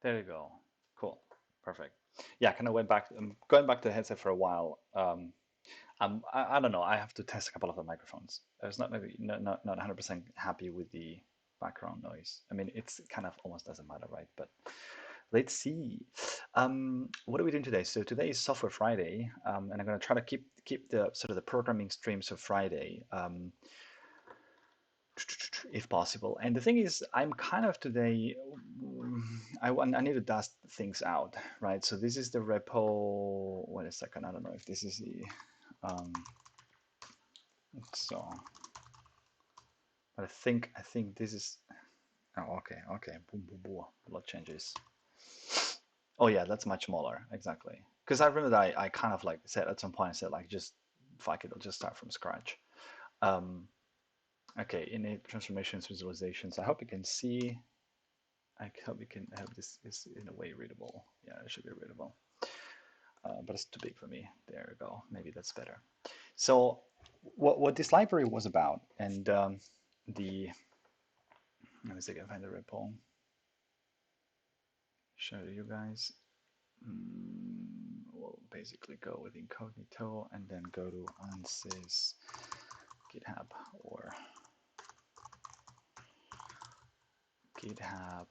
There you go. Cool. Perfect. Yeah, kind of went back. I'm going back to the headset for a while. I don't know. I have to test a couple of the microphones. I was not maybe not 100% happy with the background noise. I mean, it's kind of almost doesn't matter, right? But let's see. What are we doing today? So today is Software Friday, and I'm going to try to keep the sort of the programming streams of Friday, if possible. And the thing is, I'm kind of today. I need to dust things out, right? So this is the repo. Wait a second. I don't know if this is the. Um, so, but I think this is. Oh, okay. Boom, boom, boom. A lot changes. Oh yeah, that's much smaller. Exactly. Because I remember that I kind of like said at some point I said like just fuck it, I'll just start from scratch. Um, okay, innate transformations, visualizations. I hope you can see. I hope you can have this is in a way readable. Yeah, it should be readable. But it's too big for me. There we go. Maybe that's better. So what this library was about, and the let me see if I can find the repo. Show you guys. We'll basically go with incognito and then go to unsys GitHub or GitHub.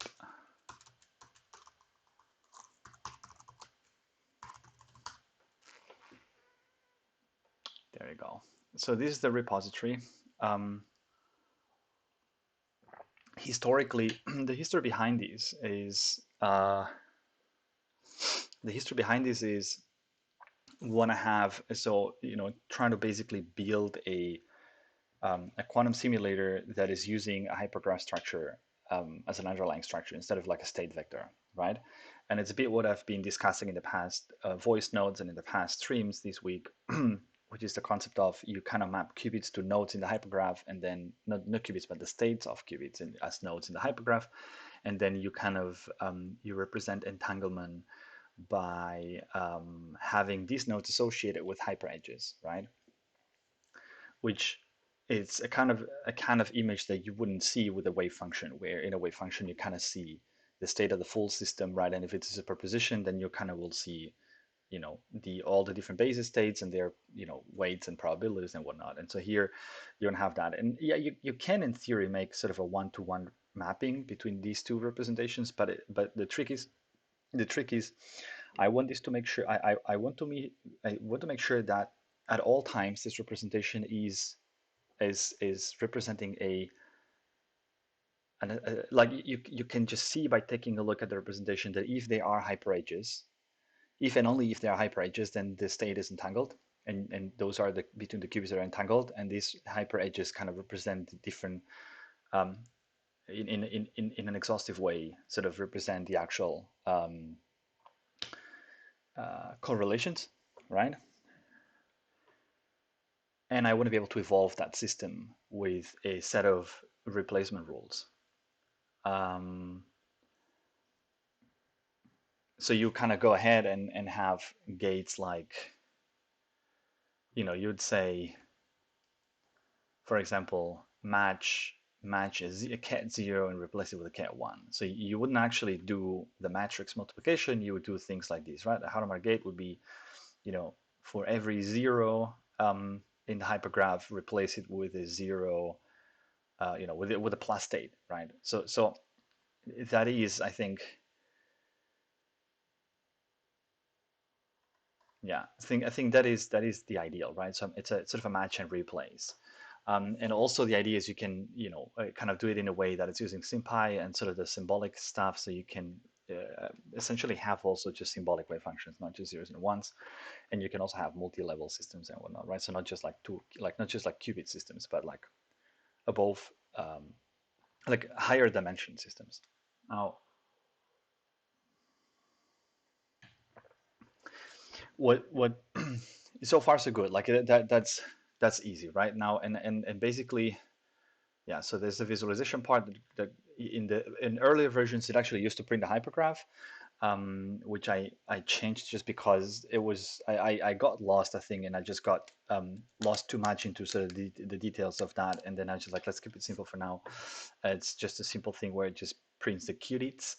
There you go. So this is the repository. Um, Historically, the history behind this is we want to have trying to basically build a quantum simulator that is using a hypergraph structure as an underlying structure instead of like a state vector, right? And it's a bit what I've been discussing in the past voice nodes and in the past streams this week, which is the concept of you kind of map qubits to nodes in the hypergraph, and then not qubits, but the states of qubits as nodes in the hypergraph, and then you kind of you represent entanglement by having these nodes associated with hyperedges, right? Which is a kind of image that you wouldn't see with a wave function, where in a wave function you kind of see the state of the full system, right? And if it's a superposition, then you kind of will see, the all the different basis states and their, weights and probabilities and whatnot. And so here you don't have that. And yeah, you can in theory make sort of a one-to-one mapping between these two representations, but the trick is I want this to make sure I want to make sure that at all times this representation is representing like you can just see by taking a look at the representation that if they are hyperedges, if and only if they are hyperedges, then the state is entangled, and those are the between the qubits that are entangled, and these hyperedges kind of represent different um, in an exhaustive way, sort of represent the actual correlations, right? And I want to be able to evolve that system with a set of replacement rules. Um, so you kind of go ahead and have gates like, you'd say, for example, match a cat 0 and replace it with a cat 1. So you wouldn't actually do the matrix multiplication. You would do things like this, right? The Hadamard gate would be, for every 0 in the hypergraph, replace it with a 0, with a plus state, right? So that is, I think, yeah, I think that is the ideal, right? So it's a sort of a match and replace. And also the idea is you can, kind of do it in a way that it's using SymPy and sort of the symbolic stuff, so you can essentially have also just symbolic wave functions, not just zeros and ones, and you can also have multi-level systems and whatnot, right? So not just like not just like qubit systems, but like above, like higher dimension systems. Now, what so far so good. Like that's easy, right? Now and basically, yeah, so there's the visualization part that in earlier versions it actually used to print the hypergraph, which I changed just because I got lost, I think, and I just got lost too much into sort of the details of that, and then I just like, let's keep it simple for now. It's just a simple thing where it just prints the qubits.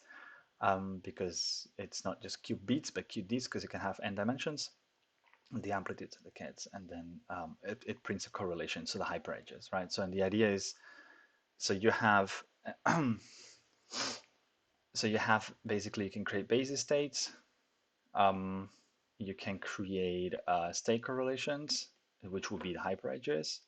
because it's not just cube beats, but cube beats because you can have n dimensions, the amplitudes and the kets, and then it prints a correlation, so the hyperedges, right? So and the idea is, so you have, so you have basically you can create basis states, um, you can create state correlations, which would be the hyperedges,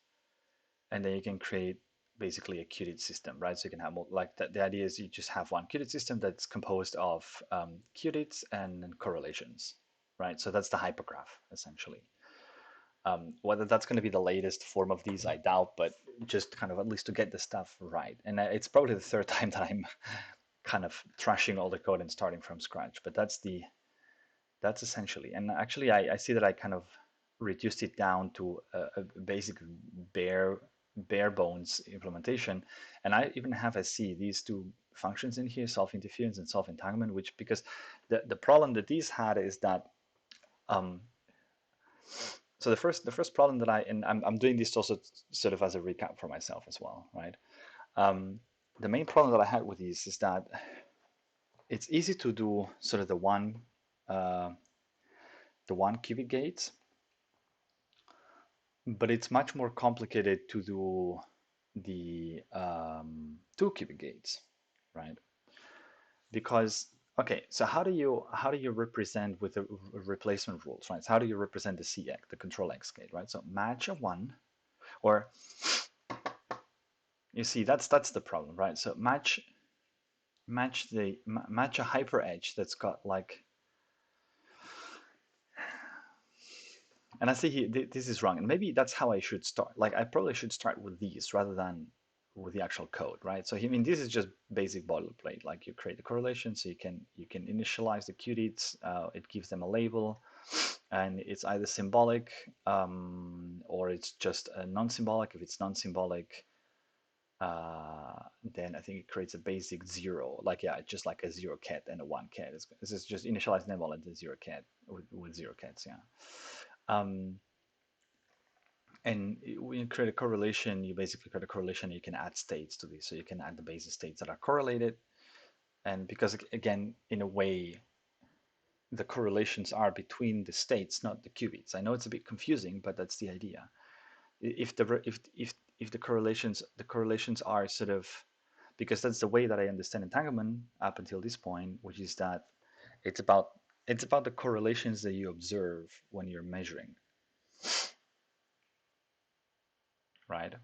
and then you can create basically a qubit system, right? So you can have more, like the idea is you just have one qubit system that's composed of qubits and correlations, right? So that's the hypergraph essentially. Whether that's going to be the latest form of these, I doubt, but just kind of at least to get the stuff right. And it's probably the third time that I'm kind of trashing all the code and starting from scratch. But that's essentially. And actually, I see that I kind of reduced it down to a basic bare bare bones implementation. And I even have a C these two functions in here, self interference and self entanglement, which because the problem that these had is that um, so the first problem that and I'm doing this also sort of as a recap for myself as well, right? Um, the main problem that I had with these is that it's easy to do sort of uh, the one qubit gates, but it's much more complicated to do the two qubit gates, right? Because okay, so how do you represent with the replacement rules, right? So how do you represent the CX, the control X gate, right? So match a one, or you see that's the problem, right? So match a hyper edge that's got like, and I see here this is wrong, and maybe that's how I should start. Like I probably should start with these rather than with the actual code, right? So I mean this is just basic boilerplate. Like you create a correlation, so you can initialize the qubits. It gives them a label, and it's either symbolic or it's just a non-symbolic. If it's non-symbolic, then I think it creates a basic zero, like yeah, just like a zero cat and a one cat. This is just initialize them all into zero cat with zero cats, yeah. Um, and when you create a correlation, you basically create a correlation. You can add states to this, so you can add the basis states that are correlated. And because again, in a way, the correlations are between the states, not the qubits. I know it's a bit confusing, but that's the idea. If the correlations are sort of, because that's the way that I understand entanglement up until this point, which is that it's about it's about the correlations that you observe when you're measuring, right?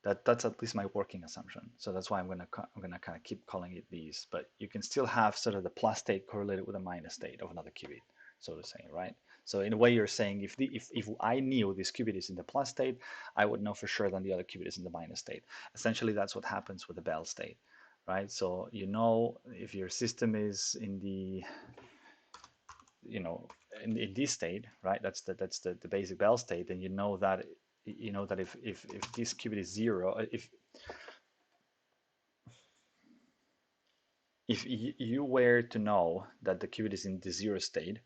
That's at least my working assumption. So that's why I'm gonna kind of keep calling it these. But you can still have sort of the plus state correlated with a minus state of another qubit, so to say, right? So in a way, you're saying if I knew this qubit is in the plus state, I would know for sure that the other qubit is in the minus state. Essentially, that's what happens with the Bell state, right? So you know if your system is in the you know in this state, right? That's the basic Bell state, and you know that if this qubit is zero, if you were to know that the qubit is in the zero state,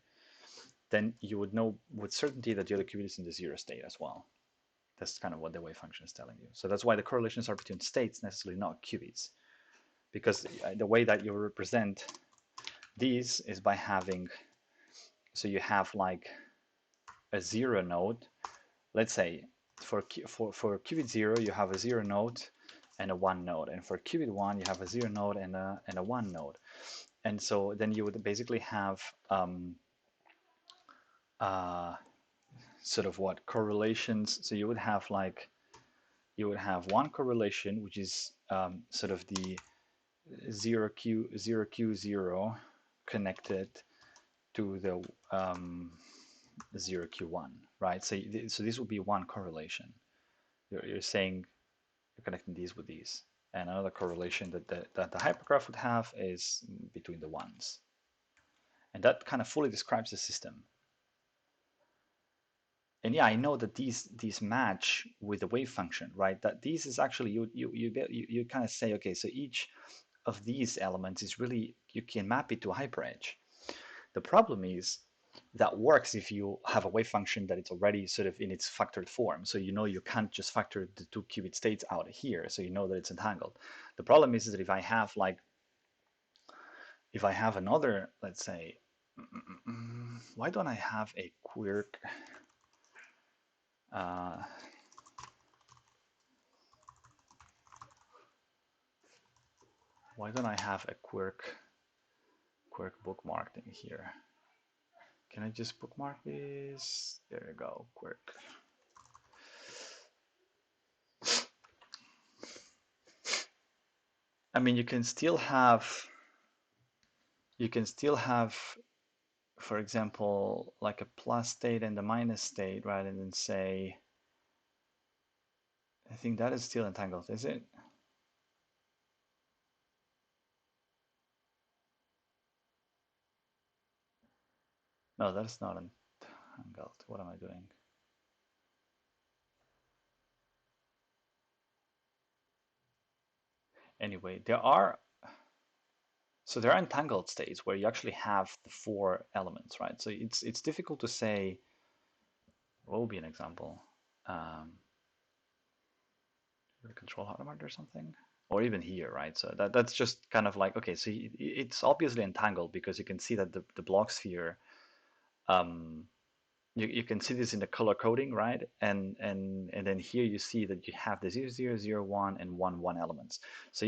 then you would know with certainty that the other qubit is in the zero state as well. That's kind of what the wave function is telling you. So that's why the correlations are between states, necessarily not qubits, because the way that you represent these is by having, so you have like a zero node. Let's say for qubit 0 you have a 0 node and a 1 node, and for qubit 1 you have a 0 node and a 1 node. And so then you would basically have uh, sort of what correlations. So you would have one correlation, which is sort of the 0q0 connected to the 0q1, right? So this would be one correlation. You're saying you're connecting these with these. And another correlation that the hypergraph would have is between the ones. And that kind of fully describes the system. And yeah, I know that these match with the wave function, right? That these is actually you kind of say, okay, so each of these elements is really, you can map it to a hyperedge. The problem is that works if you have a wave function that it's already sort of in its factored form. So you know you can't just factor the two qubit states out here, so you know that it's entangled. The problem is that if I have like if I have another, let's say, why don't I have a quirk? Uh, why don't I have a quirk bookmarked in here? Can I just bookmark this? There you go, quirk. I mean, you can still have, for example, like a plus state and a minus state, right? And then say, I think that is still entangled, is it? No, that is not entangled. What am I doing? Anyway, there are entangled states where you actually have the four elements, right? So it's difficult to say what would be an example. Um, control Hadamard or something, or even here, right? So that's just kind of like, okay, so it's obviously entangled because you can see that the block sphere, um, you can see this in the color coding, right? And then here you see that you have the 0, 0, 0, 1 and 1, 1 elements. So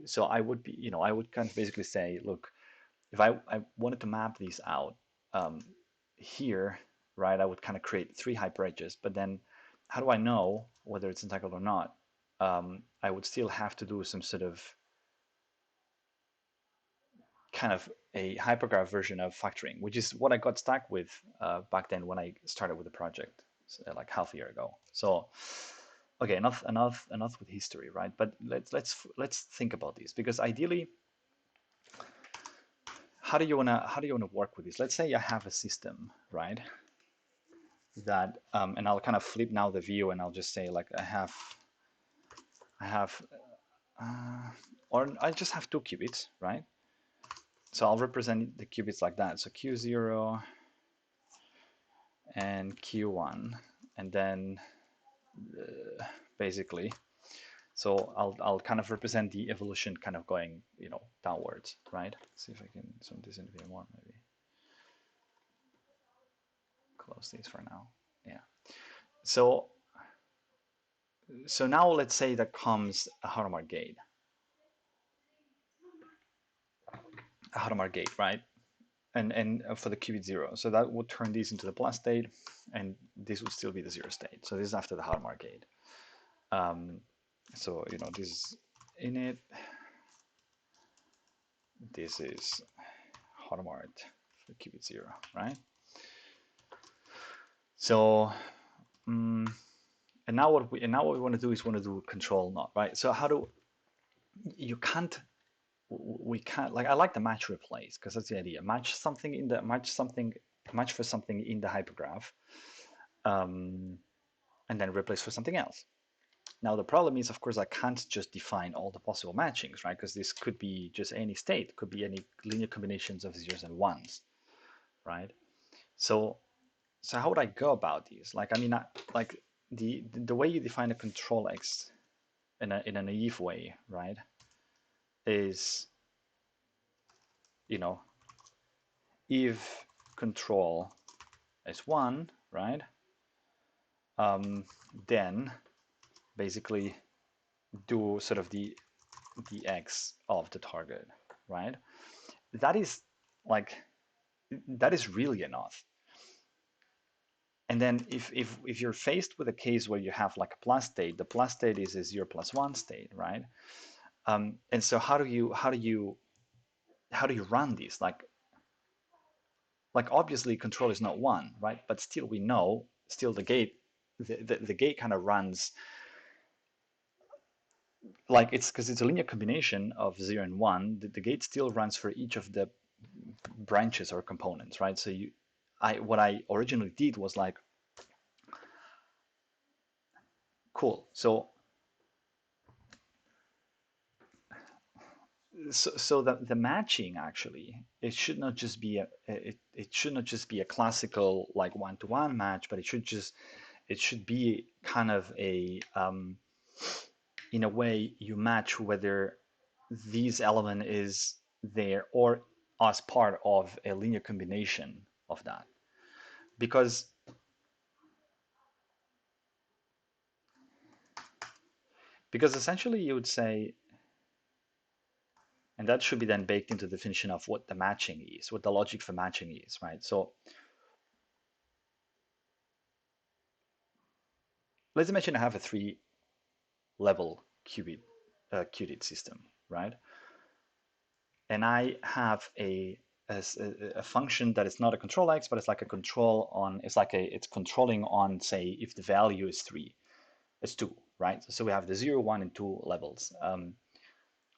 so I would be, I would kind of basically say, look, if I wanted to map these out, um, here, right, I would kind of create three hyperedges, but then how do I know whether it's entangled or not? I would still have to do some sort of kind of a hypergraph version of factoring, which is what I got stuck with back then when I started with the project, so like half a year ago. So, okay, enough with history, right? But let's think about this, because ideally, how do you wanna work with this? Let's say I have a system, right? That and I'll kind of flip now the view, and I'll just say like I have or I just have two qubits, right? So I'll represent the qubits like that. So Q0 and Q1, and then basically, so I'll kind of represent the evolution kind of going, downwards, right? Let's see if I can zoom this in a bit more, maybe. Close these for now. Yeah. So now let's say that comes a Hadamard gate. A Hadamard gate, right? And for the qubit 0. So that would turn these into the plus state, and this would still be the 0 state. So this is after the Hadamard gate. So, this is init. This is Hadamard for qubit 0, right? So, and now what we want to do is control not, right? So you can't we can't, like, I like the match replace, because that's the idea. Match for something in the hypergraph, and then replace for something else. Now the problem is, of course, I can't just define all the possible matchings, right? Because this could be just any state, could be any linear combinations of zeros and ones, right? So how would I go about these? Like, I mean, like the way you define a control X in a naive way, right, is, if control is 1, right, then basically do sort of the X of the target, right? That is like, that is really enough. And then if you're faced with a case where you have like a plus state, the plus state is a 0 plus 1 state, right? And so how do you run these? Like obviously control is not 1, right? But still we know, still the gate, the gate kind of runs, like, it's because it's a linear combination of 0 and 1. The gate still runs for each of the branches or components, right? So what I originally did was like, cool. So the matching, actually, it should not just be a classical like one-to-one match, but it should be kind of a in a way you match whether this element is there, or as part of a linear combination of that. Because essentially you would say, and that should be then baked into the definition of what the matching is, what the logic for matching is, right? So let's imagine I have a 3-level qubit system, right? And I have a function that is not a control x, but it's like a control on, it's controlling on, say, if the value is 3, it's 2, right? So we have the 0, 1, and 2 levels.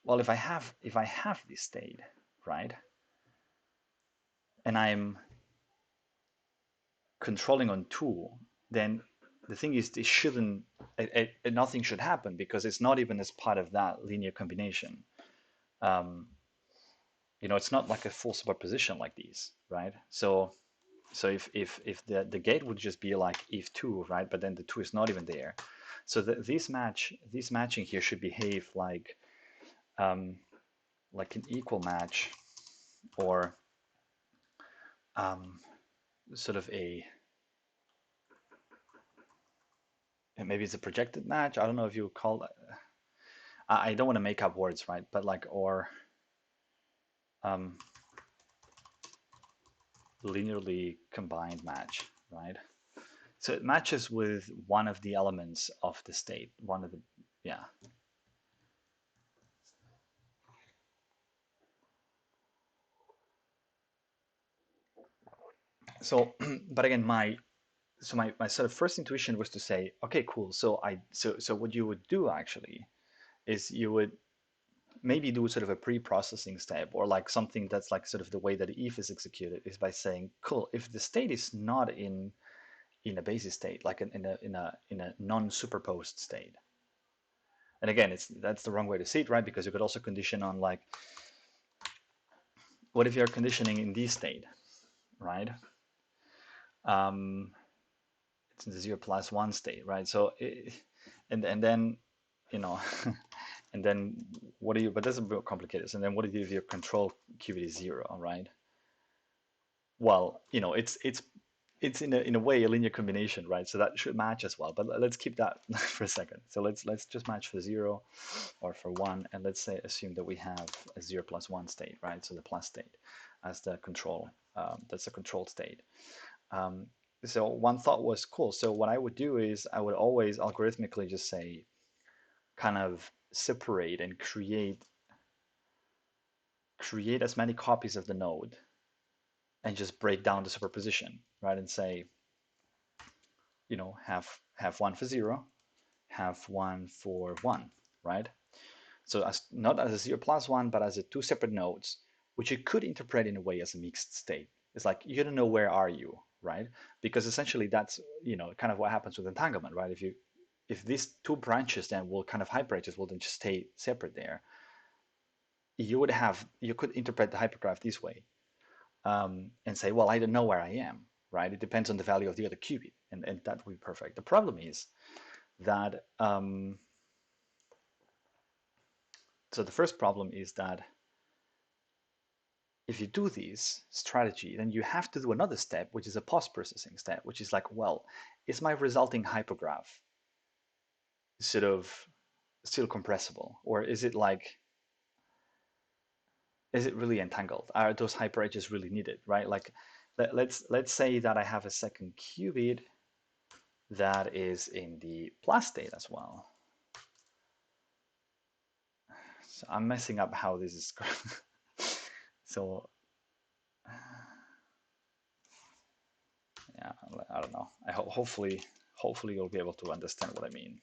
Well, if I have this state, right, and I'm controlling on 2, then the thing is, it shouldn't, nothing should happen because it's not even as part of that linear combination. Um, it's not like a full superposition like these, right? So if the gate would just be like if 2, right, but then the 2 is not even there. So this matching here should behave like an equal match, or um, sort of maybe it's a projected match. I don't know if you would call that. I don't want to make up words, right? But like, or um, linearly combined match, right? So it matches with one of the elements of the state, one of the, yeah. So, but again, my sort of first intuition was to say, okay, cool. So what you would do actually is you would maybe do sort of a pre-processing step, or like something that's like sort of the way that if is executed is by saying, cool, if the state is not in a basis state, like in a non-superposed state. And again, that's the wrong way to see it, right? Because you could also condition on like, what if you're conditioning in this state, right? Um, it's in the 0 + 1 state, right? So, and then, you know, and then what do you? But that's a bit complicated. And then what do you if your control qubit is 0, right? Well, it's in a way a linear combination, right? So that should match as well. But let's keep that for a second. So let's just match for 0 or for 1, and let's say assume that we have a 0 + 1 state, right? So the plus state as the control. That's a controlled state. Um, so one thought was, cool. So what I would do is I would always algorithmically just say, kind of separate and create as many copies of the node and just break down the superposition, right? And say, have one for 0, have one for 1, right? So as not as a 0 + 1, but as a 2 separate nodes, which you could interpret in a way as a mixed state. It's like you don't know where are you, right? Because essentially that's kind of what happens with entanglement, right? If these two branches then will kind of hyperedges will then just stay separate there, you could interpret the hypergraph this way, and say, well, I don't know where I am, right? It depends on the value of the other qubit, and that would be perfect. The problem is that so the first problem is that if you do this strategy, then you have to do another step, which is a post-processing step, which is like, well, is my resulting hypergraph sort of still compressible, or is it really entangled? Are those hyperedges really needed, right? Like, let's say that I have a second qubit that is in the plus state as well. So I'm messing up how this is going. So yeah, I don't know. Hopefully you'll be able to understand what I mean.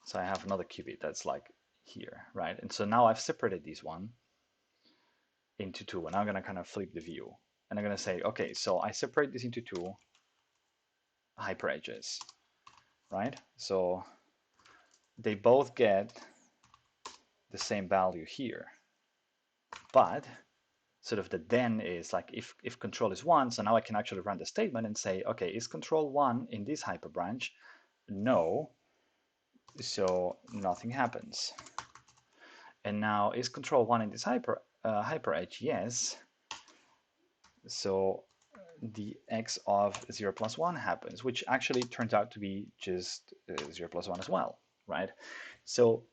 So I have another qubit that's like here, right? And so now I've separated this one into 2, and I'm gonna kind of flip the view, and I'm gonna say, okay, so I separate this into 2 hyperedges, right? So they both get the same value here, but sort of the then is like if control is 1, so now I can actually run the statement and say, okay, is control 1 in this hyperbranch? No, so nothing happens. And now is control 1 in this hyper edge, yes. So the x of 0 plus 1 happens, which actually turns out to be just 0 plus 1 as well, right? So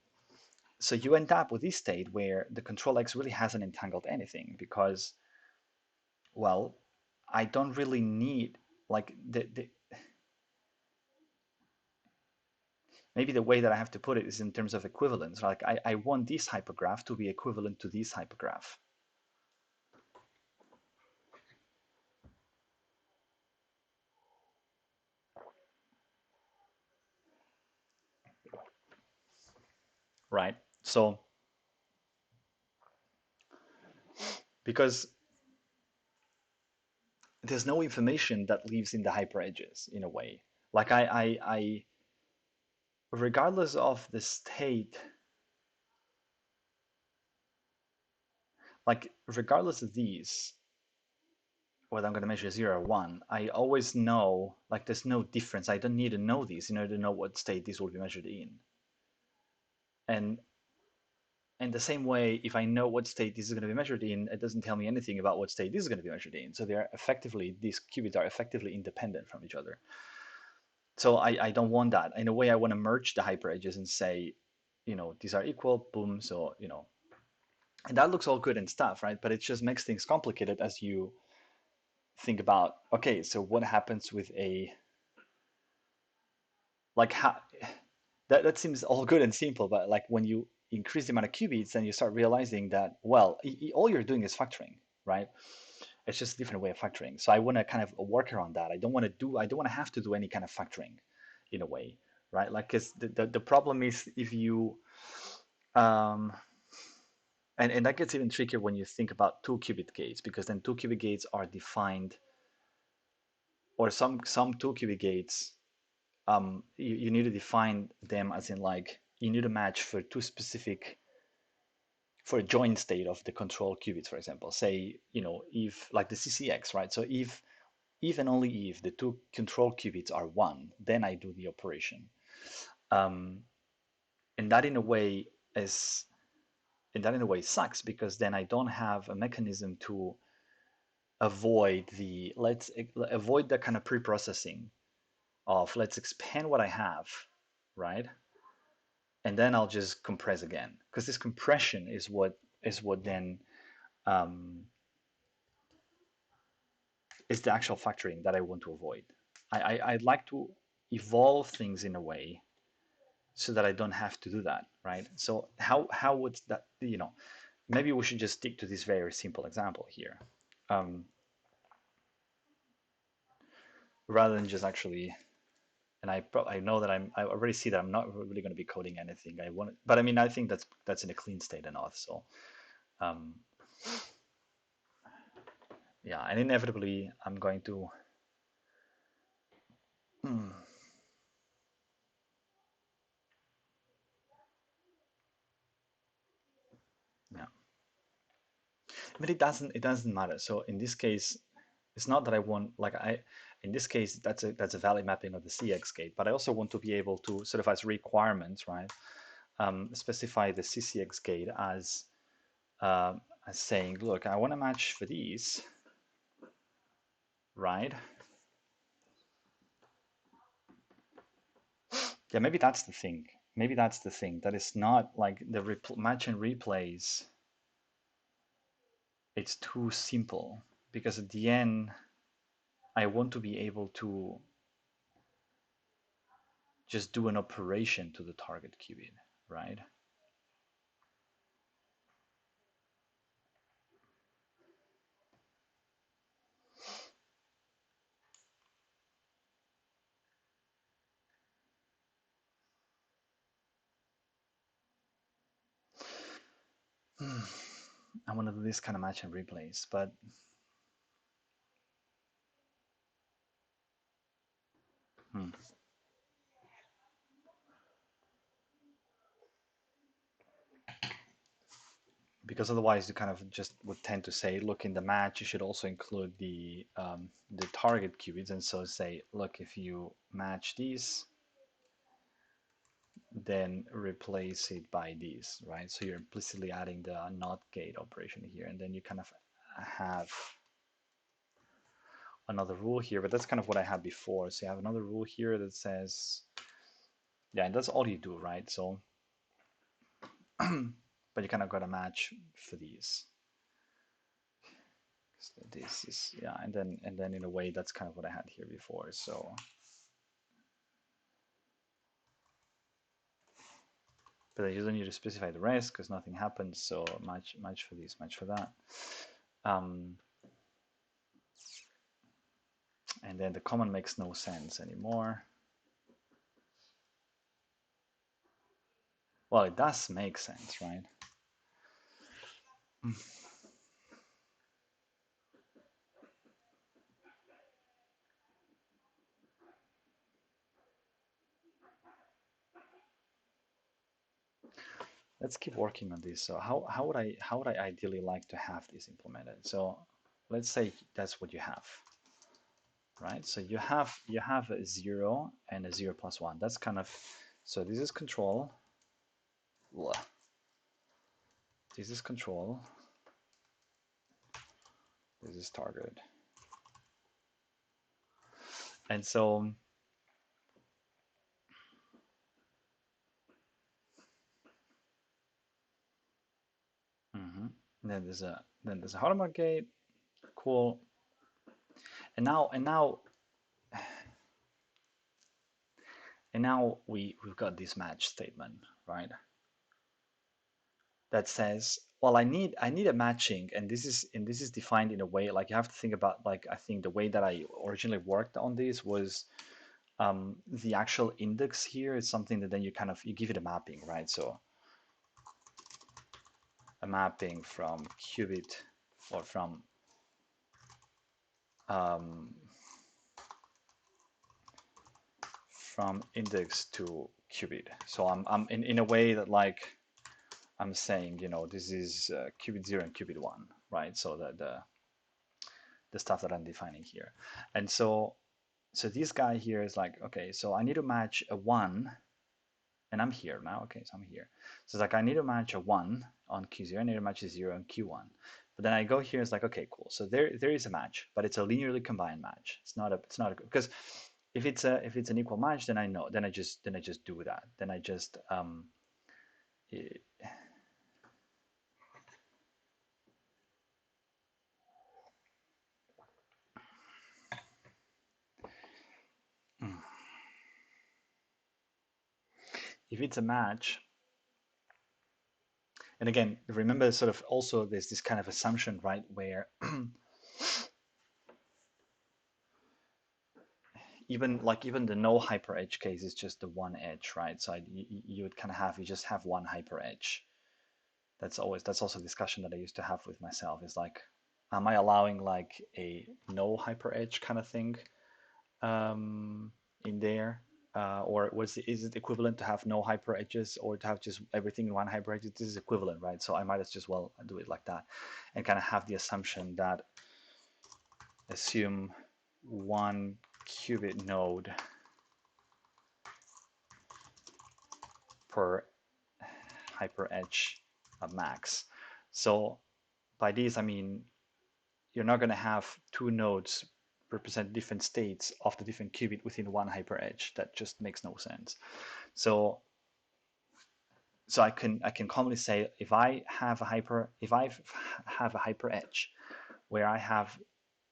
so you end up with this state where the control x really hasn't entangled anything because, well, I don't really need like the maybe the way that I have to put it is in terms of equivalence. Like I want this hypergraph to be equivalent to this hypergraph. Right? So because there's no information that lives in the hyperedges in a way. Like I regardless of the state, like regardless of these, whether I'm going to measure 0 or 1, I always know, like there's no difference. I don't need to know these in order to know what state this will be measured in. And in the same way, if I know what state this is going to be measured in, it doesn't tell me anything about what state this is going to be measured in. So they are effectively, these qubits are effectively independent from each other. So I don't want that. In a way, I want to merge the hyperedges and say, these are equal, boom. So, and that looks all good and stuff, right? But it just makes things complicated as you think about, okay, so what happens with like how, that seems all good and simple, but like when you increase the amount of qubits, then you start realizing that, well, all you're doing is factoring, right? It's just a different way of factoring. So I want to kind of work around that. I don't want to have to do any kind of factoring in a way, right? Like, because the problem is if you, um, and that gets even trickier when you think about two qubit gates, because then two qubit gates are defined, or some two qubit gates, you need to define them as in like, you need to match for two specific, for a joint state of the control qubits, for example. Say, if like the CCX, right? So if and only if the two control qubits are one, then I do the operation. Um, and that in a way is, and that in a way sucks because then I don't have a mechanism to avoid the let's avoid that kind of pre-processing of let's expand what I have, right? And then I'll just compress again because this compression is what then um, is the actual factoring that I want to avoid. I'd like to evolve things in a way so that I don't have to do that, right? So how would that, maybe we should just stick to this very simple example here, um, rather than just actually. And I know that I already see that I'm not really going to be coding anything. I want, but I mean I think that's in a clean state enough. So um, yeah, and inevitably I'm going to. Hmm, yeah, but it doesn't matter. So in this case, it's not that I want like I in this case that's a valid mapping of the CX gate, but I also want to be able to sort of as requirements, right? Specify the CCX gate uh, as saying, look, I want to match for these, right? Yeah, maybe that's the thing. Maybe that's the thing. That it's not like the match and replays. It's too simple because at the end, I want to be able to just do an operation to the target qubit, right? I want to do this kind of match and replays, but hmm, because otherwise you kind of just would tend to say, look, in the match you should also include the target qubits, and so say, look, if you match these, then replace it by these, right? So you're implicitly adding the not gate operation here, and then you kind of have another rule here, but that's kind of what I had before. So you have another rule here that says, yeah, and that's all you do, right? So, but you kind of got a match for these. So this is, yeah, and then in a way that's kind of what I had here before. So, but you don't need to specify the rest because nothing happens. So match for this, match for that. And then the common makes no sense anymore. Well, it does make sense, right? Let's keep working on this. So how would I ideally like to have this implemented? So let's say that's what you have, right? So you have a 0 and a 0 plus 1. That's kind of, so this is control. This is control. This is target. And so then there's a hardmark gate. Cool. And now we've got this match statement, right? That says, well, I need a matching, and this is defined in a way, like you have to think about, like, I think the way that I originally worked on this was, the actual index here is something that then you give it a mapping, right? So a mapping from qubit, or um, from index to qubit. So I'm in a way that, like, I'm saying, this is qubit 0 and qubit 1, right? So the stuff that I'm defining here. And so this guy here is like, okay, so I need to match a 1, and I'm here now. Okay, so I'm here. So it's like I need to match a 1 on Q0, I need to match a 0 on Q1. But then I go here, it's like, okay, cool. So there is a match, but it's a linearly combined match. It's not a because if it's an equal match, then I know, then I just do that. Then I just eh, if it's a match, and again, remember, sort of also there's this kind of assumption, right, where even the no hyper edge case is just the one edge, right? So you would kind of you just have one hyper edge. That's also a discussion that I used to have with myself, is like, am I allowing like a no hyper edge kind of thing in there? Or is it equivalent to have no hyper edges, or to have just everything in one hyper edge? This is equivalent, right? So I might as well do it like that, and kind of have the assumption that assume one qubit node per hyper edge max. So by these, I mean, you're not going to have two nodes represent different states of the different qubit within one hyper edge. That just makes no sense. So I can commonly say, if I have a hyper edge where I have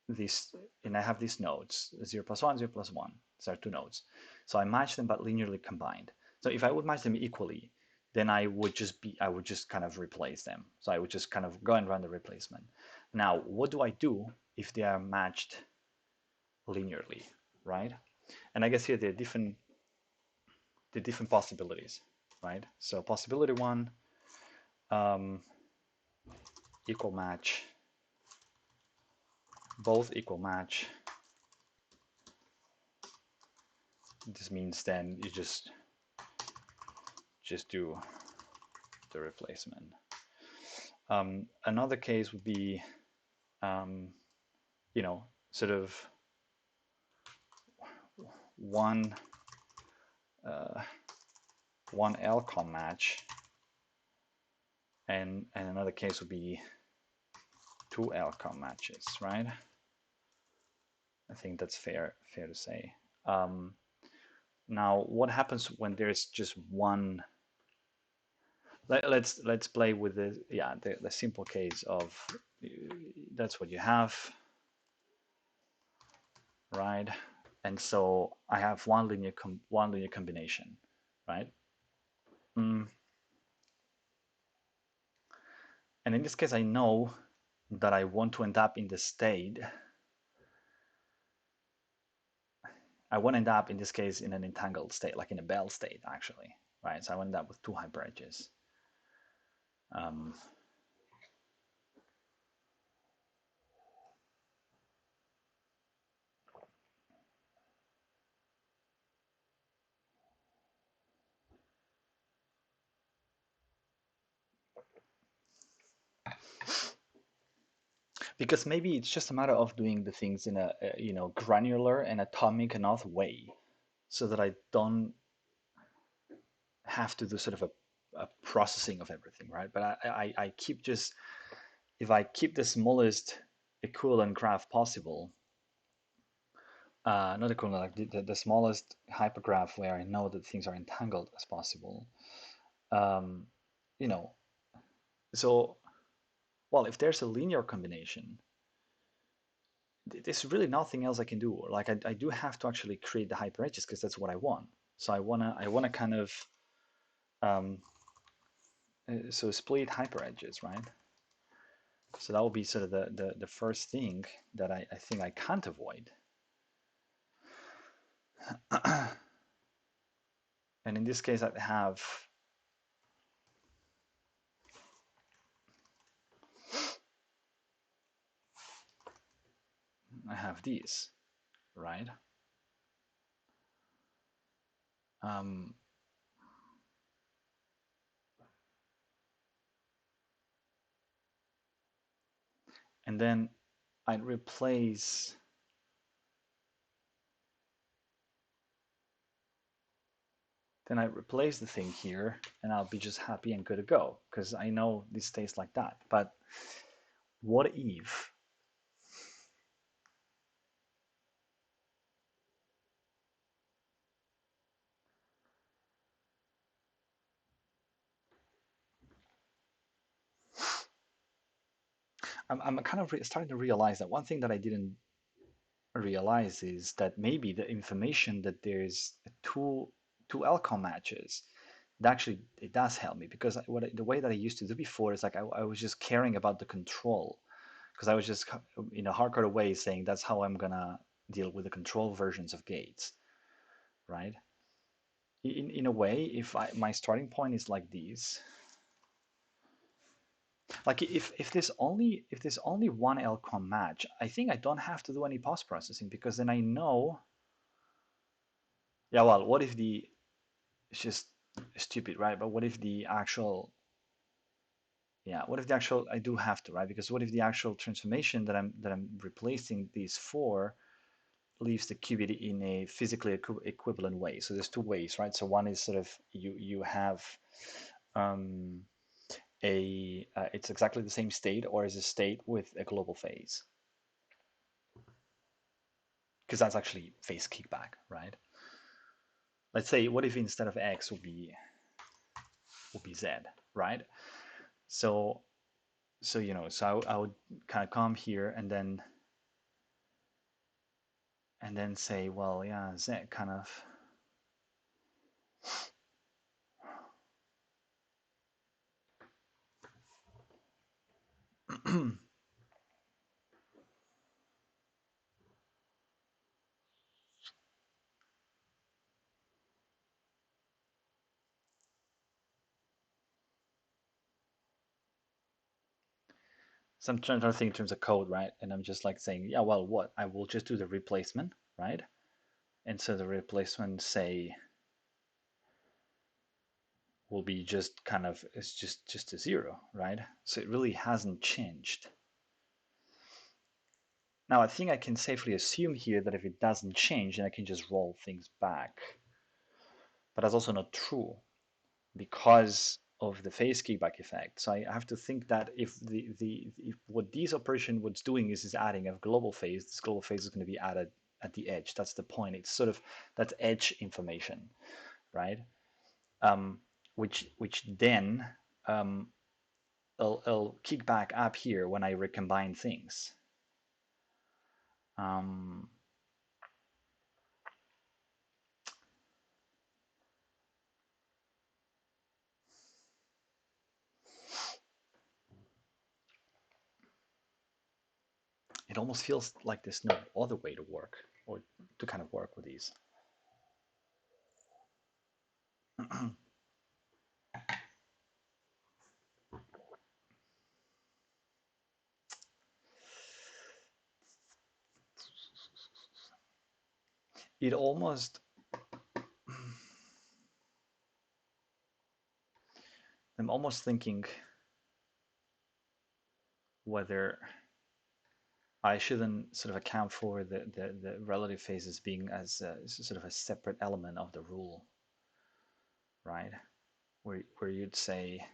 this, and I have these nodes 0 plus 1, 0 plus 1. These are two nodes. So I match them but linearly combined. So if I would match them equally, then I would just kind of replace them. So I would just kind of go and run the replacement. Now, what do I do if they are matched linearly, right? And I guess here there are different possibilities, right? So possibility one, um, equal match, both equal match. This means then you just do the replacement. Another case would be, sort of one one LCOM match, and another case would be two LCOM matches, right? I think that's fair to say. Um, Now, what happens when there's just one? Let's play with the simple case of that's what you have, right? And so I have one linear combination, right? Mm. And in this case, I know that I want to end up in the state. I want to end up in this case in an entangled state, like in a Bell state, actually, right? So I want to end up with two hyperedges. Um, because maybe it's just a matter of doing the things in a granular and atomic enough way so that I don't have to do sort of a processing of everything, right? But I keep just, if I keep the smallest equivalent graph possible, not equivalent, like the smallest hypergraph where I know that things are entangled as possible, um, you know, so, well, if there's a linear combination, there's really nothing else I can do. Like I do have to actually create the hyperedges because that's what I want. So I wanna kind of um, so split hyperedges, right? So that will be sort of the first thing that I think I can't avoid. And in this case, I have these, right? Um, and then I replace the thing here, and I'll be just happy and good to go because I know this stays like that. But what if I'm kind of starting to realize that one thing that I didn't realize is that maybe the information that there's two LCOM matches, it actually it does help me because the way that I used to do before is like I was just caring about the control because I was just in a hardcore way saying that's how I'm gonna deal with the control versions of gates, right? In a way, if my starting point is like these, like if there's only one LCOM match, I think I don't have to do any post processing because then I know, yeah, well, what if the it's just stupid, right? But what if the actual, yeah, what if the actual, I do have to, right? Because what if the actual transformation that I'm replacing these for leaves the qubit in a physically equivalent way? So there's two ways, right? So one is sort of you have um, it's exactly the same state or is a state with a global phase because that's actually phase kickback, right? Let's say what if instead of x would be z, right? So so I would kind of come here and then say, well, yeah, Z kind of. So I'm trying to think in terms of code, right? And I'm just like saying, yeah, well, what? I will just do the replacement, right? And so the replacement, say, will be just kind of, it's just a zero, right? So it really hasn't changed. Now, I think I can safely assume here that if it doesn't change, then I can just roll things back. But that's also not true. because of the phase kickback effect. So I have to think that if what this operation what's doing is adding a global phase, this global phase is going to be added at the edge. That's the point. It's sort of that's edge information, right? Um, which then I'll kick back up here when I recombine things. Um, it almost feels like there's no other way to work or to kind of work with these. It almost, I'm almost thinking whether I shouldn't sort of account for the relative phases being as sort of a separate element of the rule, right? Where you'd say,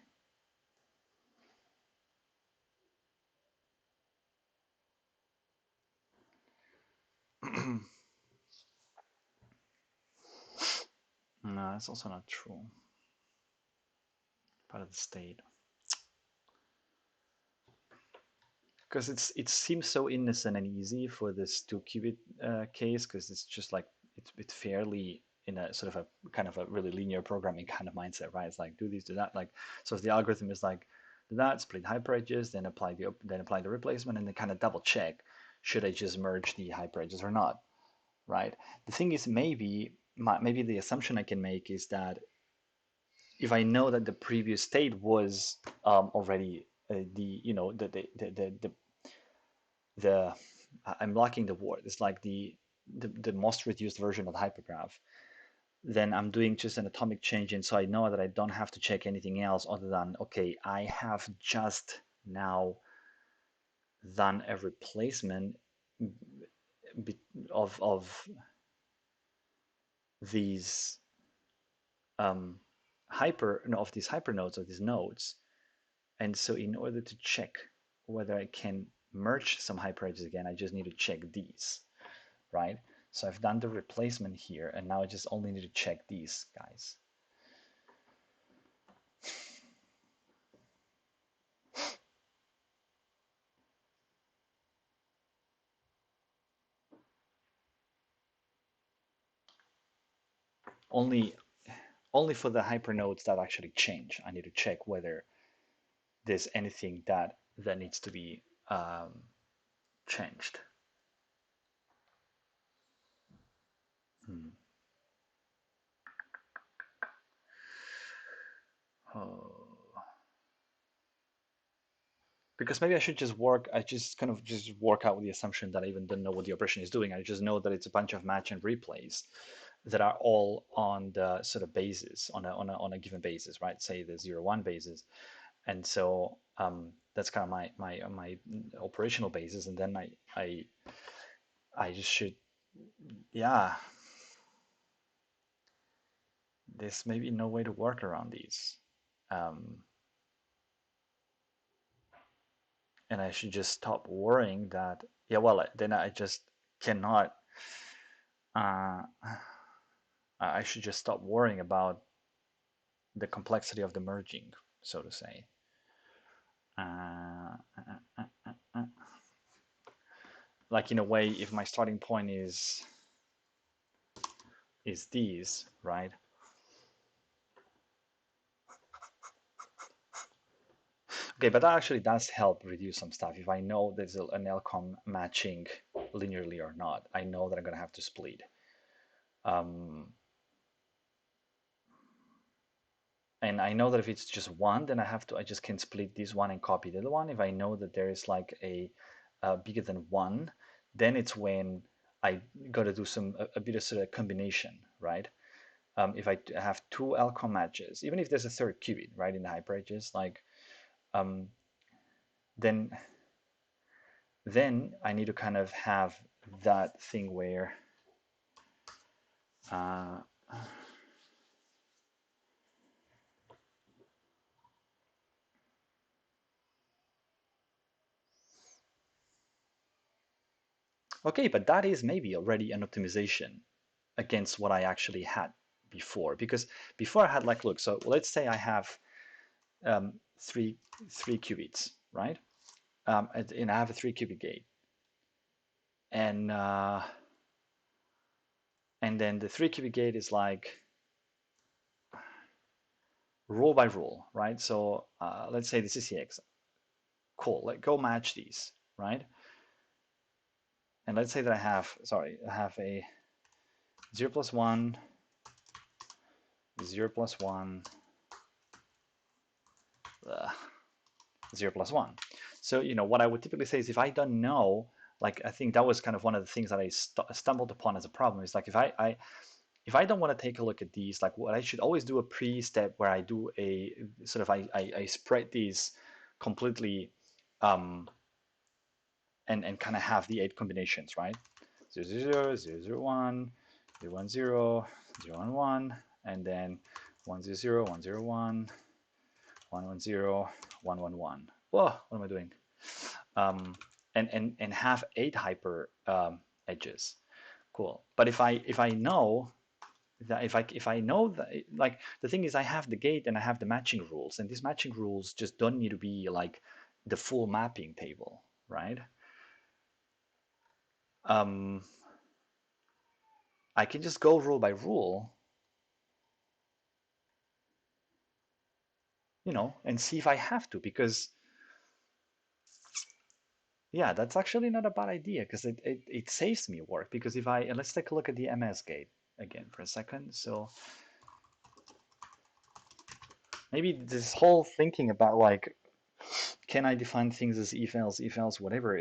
no, that's also not true. Part of the state. Because it seems so innocent and easy for this two qubit case, because it's just like it's fairly in a sort of a kind of a really linear programming kind of mindset, right? It's like do this, do that, like so if the algorithm is like do that, split hyperedges, then apply the replacement, and then kind of double check should I just merge the hyperedges or not, right? The thing is maybe the assumption I can make is that if I know that the previous state was already the you know the I'm lacking the word. It's like the most reduced version of the hypergraph. Then I'm doing just an atomic change, and so I know that I don't have to check anything else other than okay, I have just now done a replacement of these um, of these hypernodes of these nodes, and so in order to check whether I can merge some hyperedges again, I just need to check these. Right? So I've done the replacement here, and now I just only need to check these guys. Only, only for the hypernodes that actually change. I need to check whether there's anything that needs to be changed. Hmm. Oh. Because maybe I should just work, I just kind of just work out with the assumption that I even don't know what the operation is doing. I just know that it's a bunch of match and replays that are all on the sort of basis, on a given basis, right? Say the 0, 1 basis. And so that's kind of my operational basis. And then I just should, yeah, there's maybe no way to work around these. Um, and I should just stop worrying that, yeah, well, then I just cannot, uh, I should just stop worrying about the complexity of the merging, so to say. Uh, uh, uh, uh. Like in a way, if my starting point is these, right? Okay, but that actually does help reduce some stuff. If I know there's an LCOM matching linearly or not, I know that I'm going to have to split. Um, and I know that if it's just one, then I just can split this one and copy the other one. If I know that there is like a bigger than one, then it's when I got to do a bit of sort of combination, right? If I have two LCOM matches, even if there's a third qubit, right, in the hyperedges, like um, then I need to kind of have that thing where uh, Okay, but that is maybe already an optimization against what I actually had before. Because before I had like, look, so let's say I have um, three qubits, right? And I have a 3 qubit gate, and then the 3 qubit gate is like rule by rule, right? So let's say this is CX. Cool, let go match these, right? And let's say that I have, sorry, I have a 0 plus 1, 0 plus 1, 0 plus 1. So, what I would typically say is if I don't know, like I think that was kind of one of the things that I stumbled upon as a problem is like if I don't want to take a look at these, like what I should always do a pre-step where I do a sort of I spread these completely and kind of have the 8 combinations, right? 0, 0, 0, 0, 1, 0, 1, 0, 0, 1, 1, and then 1, 0, 0, 1, 0, 1, 1, 1, 0, 1, 1, 1. Whoa, what am I doing? And have 8 hyper edges. Cool. But if I know that if I know that, like the thing is I have the gate and I have the matching rules, and these matching rules just don't need to be like the full mapping table, right? um, I can just go rule by rule, and see if I have to, because yeah, that's actually not a bad idea because it saves me work. Because if I, let's take a look at the MS gate again for a second. So maybe this whole thinking about like, can I define things as if else, whatever,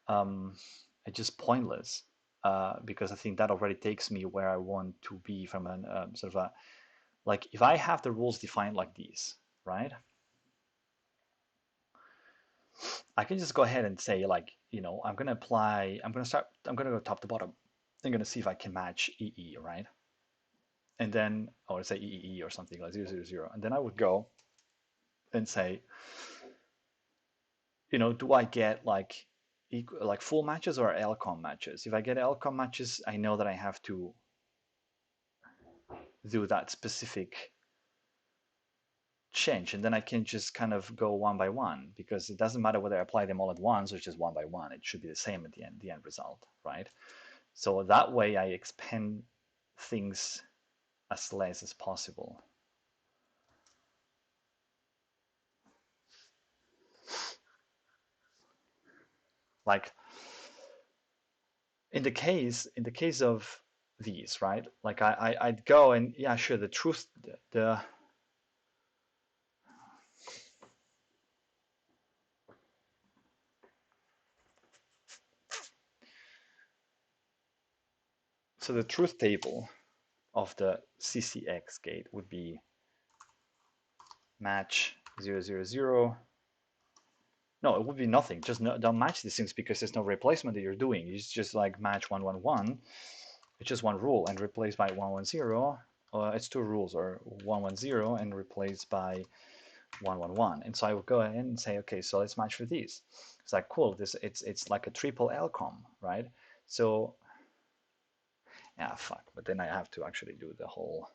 um, it's just pointless. Because I think that already takes me where I want to be from an sort of a, like if I have the rules defined like these, right? I can just go ahead and say like, I'm going to go top to bottom. I'm going to see if I can match EE, right? And then, or say EEE or something like 000. And then I would go and say, do I get like like full matches or LCOM matches? If I get LCOM matches, I know that I have to do that specific change. And then I can just kind of go one by one because it doesn't matter whether I apply them all at once or just one by one. It should be the same at the end result, right? So that way I expand things as less as possible. Like in the case of these, right? Like I'd go and yeah, sure, the truth, the so the truth table of the CCX gate would be match 000. No, it would be nothing. Just don't match these things because there's no replacement that you're doing. It's just like match 111. It's just one rule and replace by 110. It's two rules, or 110 and replace by 111. And so I would go ahead and say, okay, so let's match for these. It's like cool. It's like a triple LCOM, right? So yeah, fuck. But then I have to actually do the whole.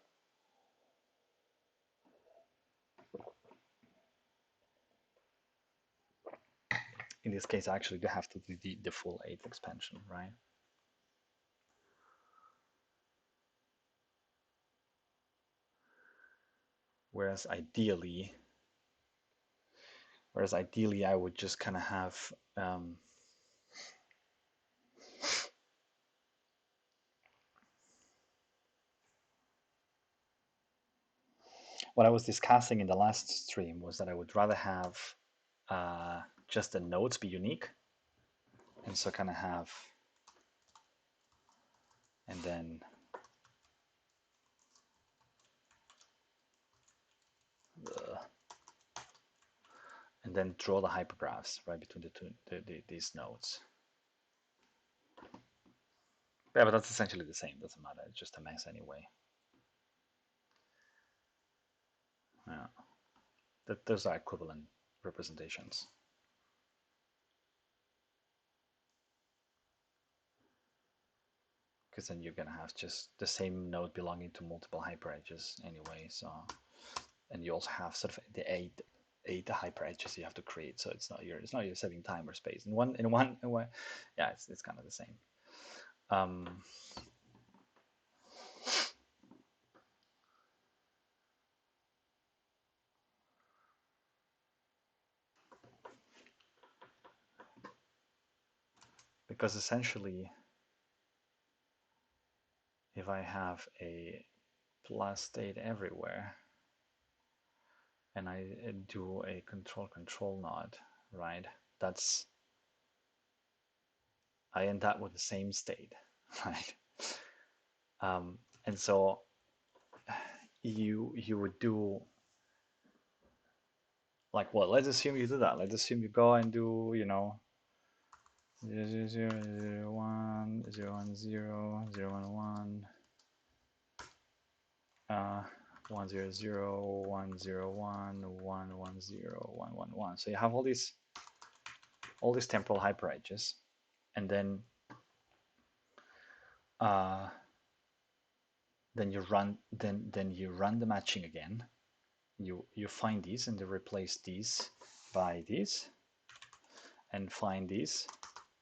In this case, I actually do have to do the full 8 expansion, right? Whereas ideally, I would just kind of have what I was discussing in the last stream was that I would rather have just the nodes be unique, and so kind of have, and then draw the hypergraphs right between these nodes. Yeah, but that's essentially the same. Doesn't matter. It's just a mess anyway. Yeah, those are equivalent representations. because then you're gonna have just the same node belonging to multiple hyperedges anyway. So, and you also have sort of the eight hyperedges you have to create. So it's not you're saving time or space. In one, yeah, it's kind of the same. Um, because essentially, if I have a plus state everywhere, and I do a control node, right? That's I end up with the same state, right? And so you would do like what? Let's assume you do that. Let's assume you go and do 0 0 0 0 1 0 1 0 0 1 1 1 0 0 1 0 1 1 1 0 1 1 1. So you have all these temporal hyperedges, and uh, then you run the matching again. You find these and you replace these by these, and find these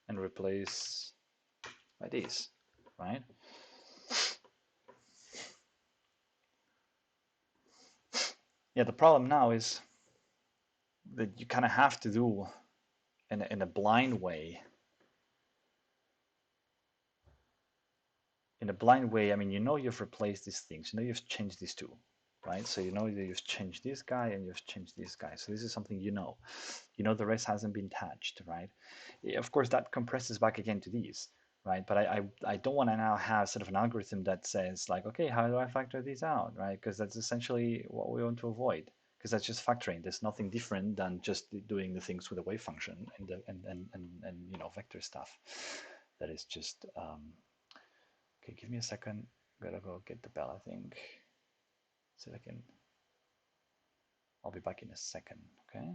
and replace by these, right? Yeah, the problem now is that you kind of have to do in a blind way. In a blind way, I mean, you've replaced these things, you've changed these two, right? So you know that you've changed this guy and you've changed this guy. So this is something the rest hasn't been touched, right? Of course, that compresses back again to these, right? But I don't want to now have sort of an algorithm that says like, okay, how do I factor these out, right? Because that's essentially what we want to avoid. Because that's just factoring. There's nothing different than just doing the things with a wave function and vector stuff. That is just okay. Give me a second. Gotta go get the bell, I think. See if I can. I'll be back in a second. Okay.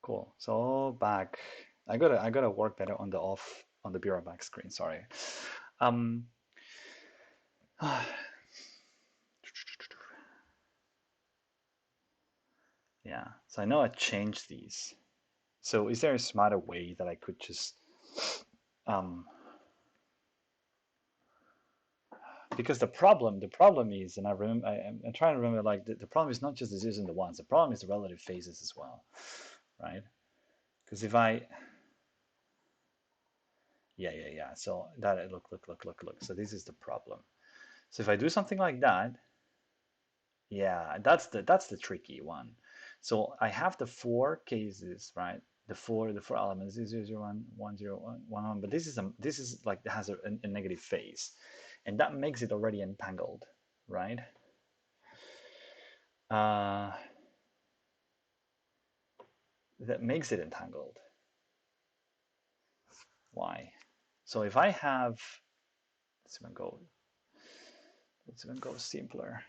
Cool. So back. I gotta work better on the off on the be right back screen. Sorry. Um. Yeah. So I know I changed these. So is there a smarter way that I could just um because the problem is, and I'm trying to remember, like the problem is not just the zeros and the ones. The problem is the relative phases as well, right? Because if I, yeah. So that look. So this is the problem. So if I do something like that, yeah, that's the tricky one. So I have the four cases, right? The four elements 0, 0, 0, 1, 1, 0, 1, 1, 1, but this is like it has a negative phase, and that makes it already entangled, right? Uh, that makes it entangled. Why? So if I have, let's even go, let's even go simpler.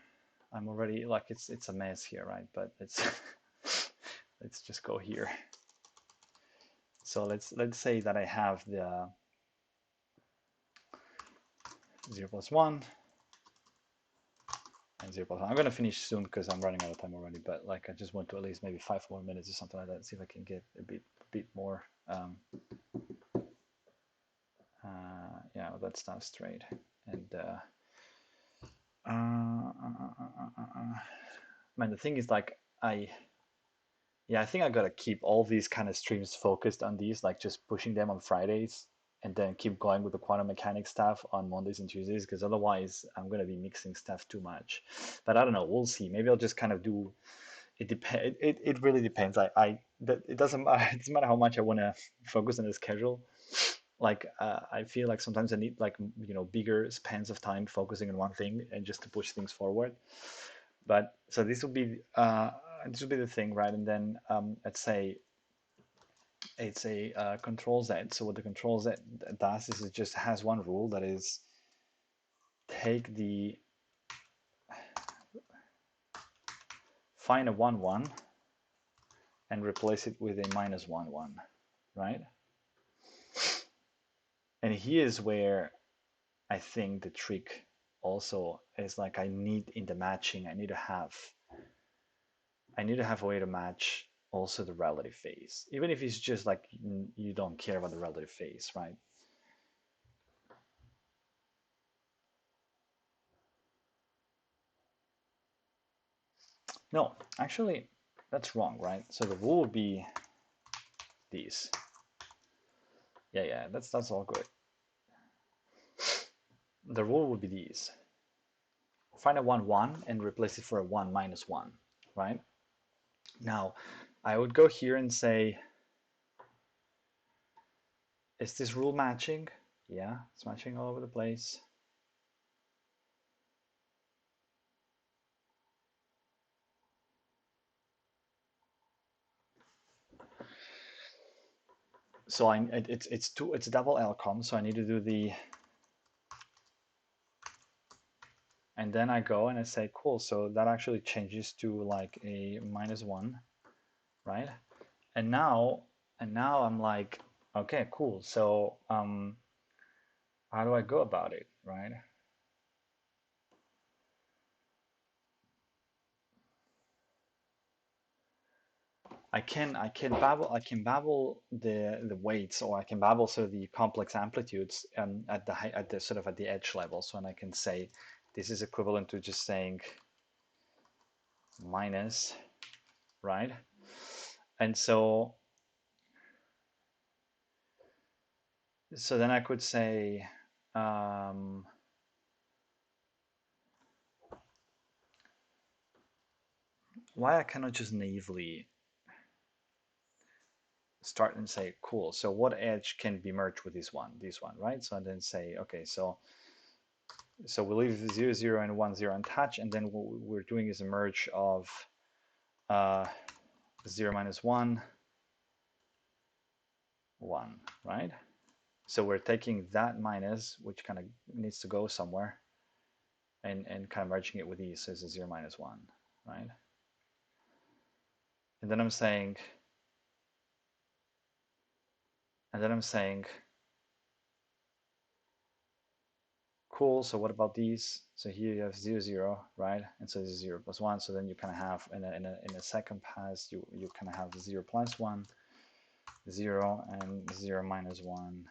I'm already like it's a mess here, right? But it's let's just go here. So let's say that I have the 0 plus 1 and 0 plus 1. I'm going to finish soon because I'm running out of time already, but like I just want to at least maybe 5 more minutes or something like that, see if I can get a bit more yeah, that stuff straight. And man, the thing is like I think I gotta keep all these kind of streams focused on these, like just pushing them on Fridays and then keep going with the quantum mechanics stuff on Mondays and Tuesdays, because otherwise I'm gonna be mixing stuff too much. But I don't know, we'll see. Maybe I'll just kind of do it. It really depends. It doesn't matter. It doesn't matter how much I want to focus on the schedule. Like I feel like sometimes I need like bigger spans of time focusing on one thing and just to push things forward. But so this will be the thing, right? And then let's say it's a control Z. So what the control Z does is it just has one rule, that is take the find a 1 1 and replace it with a minus 1 1, right? And here's where I think the trick also is, like I need in the matching, I need to have a way to match also the relative phase, even if it's just like you don't care about the relative phase, right? No, actually, that's wrong, right? So the rule would be these. Yeah, that's all good. The rule would be these. Find a 1 1 and replace it for a 1 minus 1, right? Now, I would go here and say, is this rule matching? Yeah, it's matching all over the place. So it's a double LCOM, so I need to do the, and then I go and I say, cool, so that actually changes to like a minus 1, right? And now I'm like, okay, cool. So how do I go about it, right? I can babble the weights, or I can babble sort of the complex amplitudes at the at the sort of at the edge level. So, and I can say this is equivalent to just saying minus, right? And so then I could say um, why I cannot just naively start and say, cool, so what edge can be merged with this one, right? So and then say, okay, so we leave 0, 0 and 1, 0 untouched, and then what we're doing is a merge of uh, 0 minus 1, 1, right? So we're taking that minus, which kind of needs to go somewhere, and kind of merging it with these, so it's a 0 minus 1, right? And then I'm saying, And then I'm saying, cool, so what about these? So here you have 0, 0, right? And so this is 0 plus 1. So then you kind of have, in a second pass, you kind of have 0 plus 1, 0, and 0 minus 1,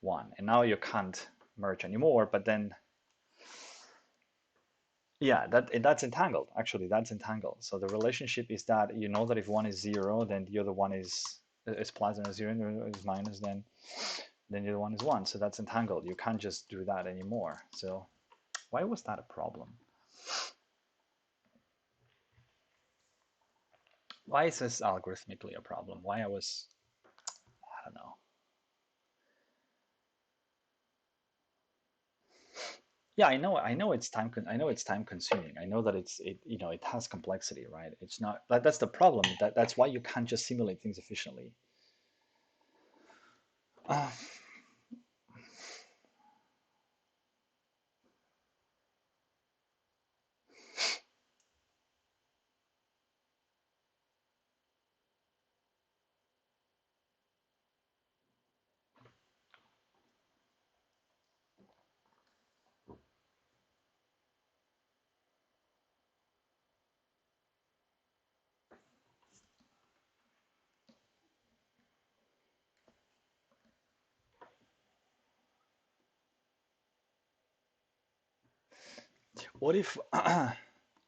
1. And now you can't merge anymore, but then, yeah, that's entangled. Actually, that's entangled. So the relationship is that you know that if one is 0, then the other one is plus, and 0 is minus, then the other one is 1. So that's entangled. You can't just do that anymore. So why was that a problem? Why is this algorithmically a problem? Why I don't know. Yeah, I know it's time consuming. I know that it has complexity, right? It's not that's the problem. That's why you can't just simulate things efficiently. Uh, what if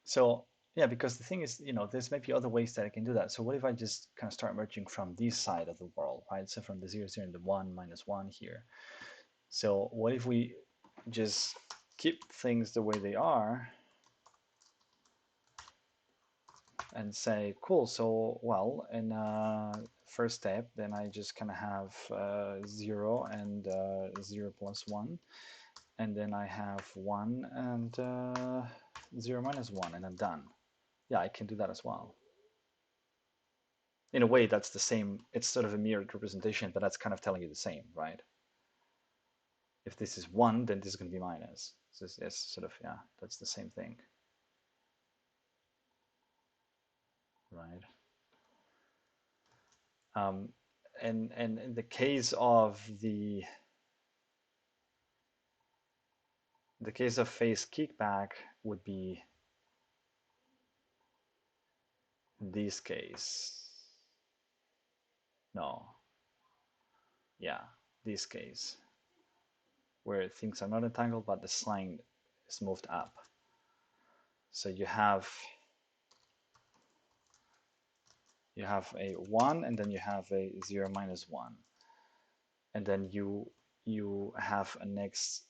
so yeah, because the thing is, there's maybe other ways that I can do that. So what if I just kind of start merging from this side of the world, right? So from the 0, 0 and the 1 minus 1 here. So what if we just keep things the way they are and say, cool, so, well, in first step, then I just kind of have 0 and 0 plus 1. And then I have 1 and 0 minus 1, and I'm done. Yeah, I can do that as well. In a way, that's the same. It's sort of a mirrored representation, but that's kind of telling you the same, right? If this is 1, then this is going to be minus. So it's sort of, yeah, that's the same thing, right? Um, and in the case of the case of phase kickback would be this case. No, yeah, this case where things are not entangled, but the sign is moved up. So you have a 1, and then you have a 0 minus 1, and then you have a next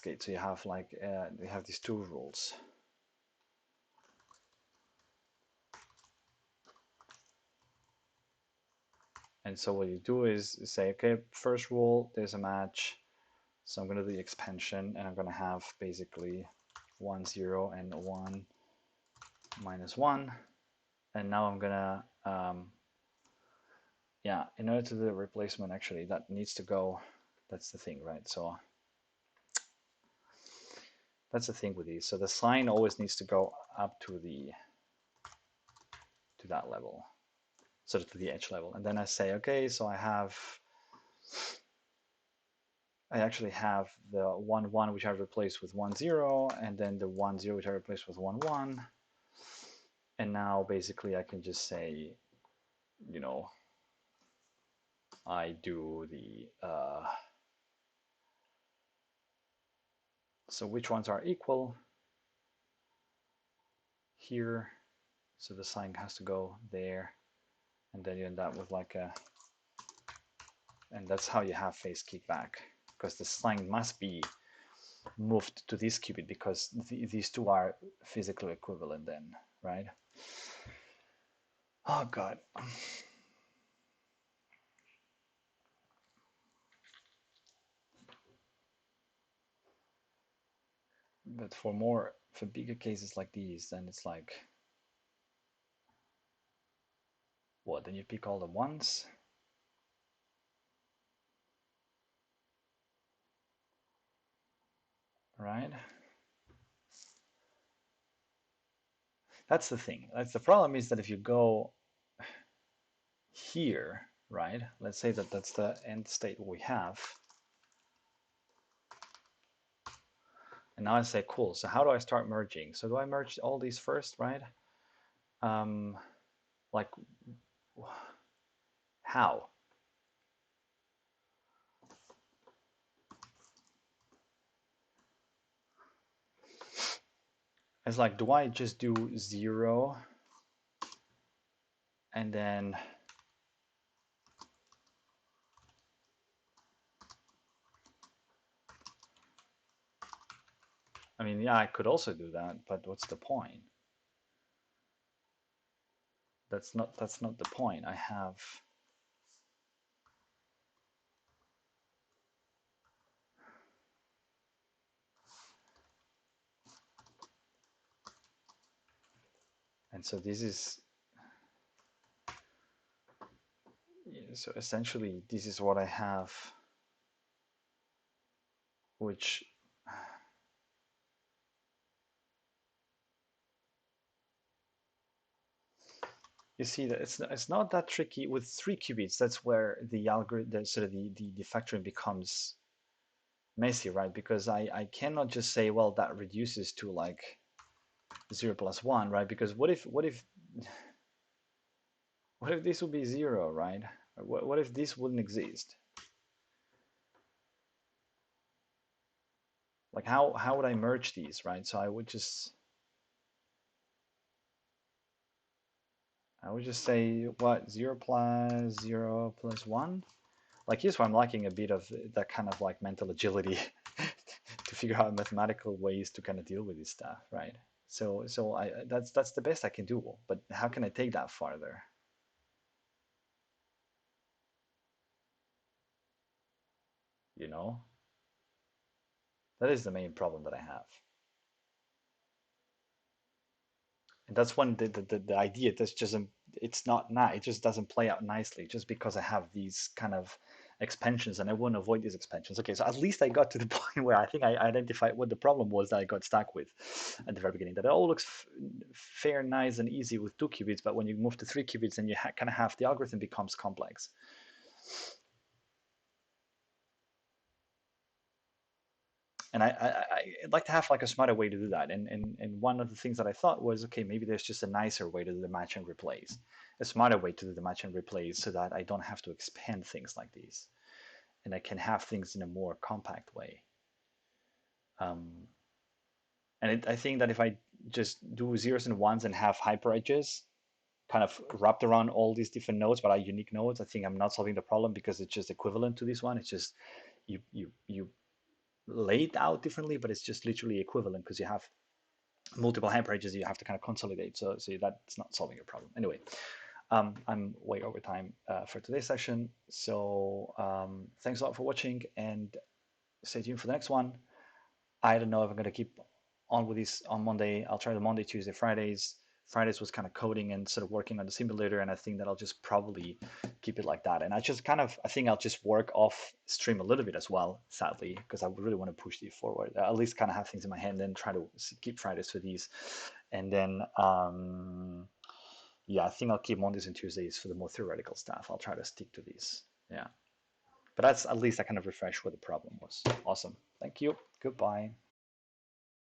gate. So you have like you have these two rules. And so what you do is say, okay, first rule, there's a match. So I'm going to do the expansion, and I'm going to have basically 1, 0 and 1 minus 1. And now I'm going to, yeah, in order to do the replacement, actually, that needs to go, that's the thing, right? So that's the thing with these. So the sign always needs to go up to that level, sort of to the edge level. And then I say, okay, so I actually have the 1, 1, which I replaced with 1, 0, and then the 1, 0, which I replaced with 1, 1. And now basically I can just say, I do the, so which ones are equal here. So the sign has to go there, and then you end up with like and that's how you have phase kickback, because the sign must be moved to this qubit because these two are physically equivalent then, right? Oh God. But for bigger cases like these, then it's like, what, then you pick all the ones? Right? That's the thing. That's the problem, is that if you go here, right? Let's say that that's the end state we have. And now I say, cool, so how do I start merging? So do I merge all these first, right? Um, like, how? It's like, do I just do 0 and then, I mean, yeah, I could also do that, but what's the point? That's not the point. I have, and so this is, so essentially this is what I have, which you see that it's not that tricky with 3 qubits. That's where the algorithm, the sort of the factoring becomes messy, right? Because I cannot just say, well, that reduces to like 0 plus 1, right? Because what if this would be 0, right? What if this wouldn't exist? Like how would I merge these, right? So I would just say what, 0 plus 0 plus 1? Like here's where I'm lacking a bit of that kind of like mental agility to figure out mathematical ways to kind of deal with this stuff, right? So I that's the best I can do, but how can I take that farther? You know, that is the main problem that I have. And that's when the idea just doesn't, it's not it just doesn't play out nicely just because I have these kind of expansions and I want to avoid these expansions. Okay, so at least I got to the point where I think I identified what the problem was that I got stuck with at the very beginning. That it all looks fair, nice, and easy with 2 qubits, but when you move to 3 qubits, then you kind of have the algorithm becomes complex. And I'd like to have like a smarter way to do that. And one of the things that I thought was, okay, maybe there's just a nicer way to do the match and replace, a smarter way to do the match and replace, so that I don't have to expand things like these, and I can have things in a more compact way. Um, I think that if I just do zeros and ones and have hyper edges kind of wrapped around all these different nodes, but are unique nodes, I think I'm not solving the problem because it's just equivalent to this one. It's just you lay it out differently, but it's just literally equivalent because you have multiple hyperedges you have to kind of consolidate. So that's not solving your problem. Anyway, I'm way over time for today's session. So thanks a lot for watching and stay tuned for the next one. I don't know if I'm going to keep on with this on Monday. I'll try the Monday, Tuesday, Fridays. Fridays was kind of coding and sort of working on the simulator, and I think that I'll just probably keep it like that. And I think I'll just work off stream a little bit as well, sadly, because I really want to push these forward. At least kind of have things in my hand and try to keep Fridays for these. And then, yeah, I think I'll keep Mondays and Tuesdays for the more theoretical stuff. I'll try to stick to these. Yeah. But that's at least I kind of refresh what the problem was. Awesome. Thank you. Goodbye.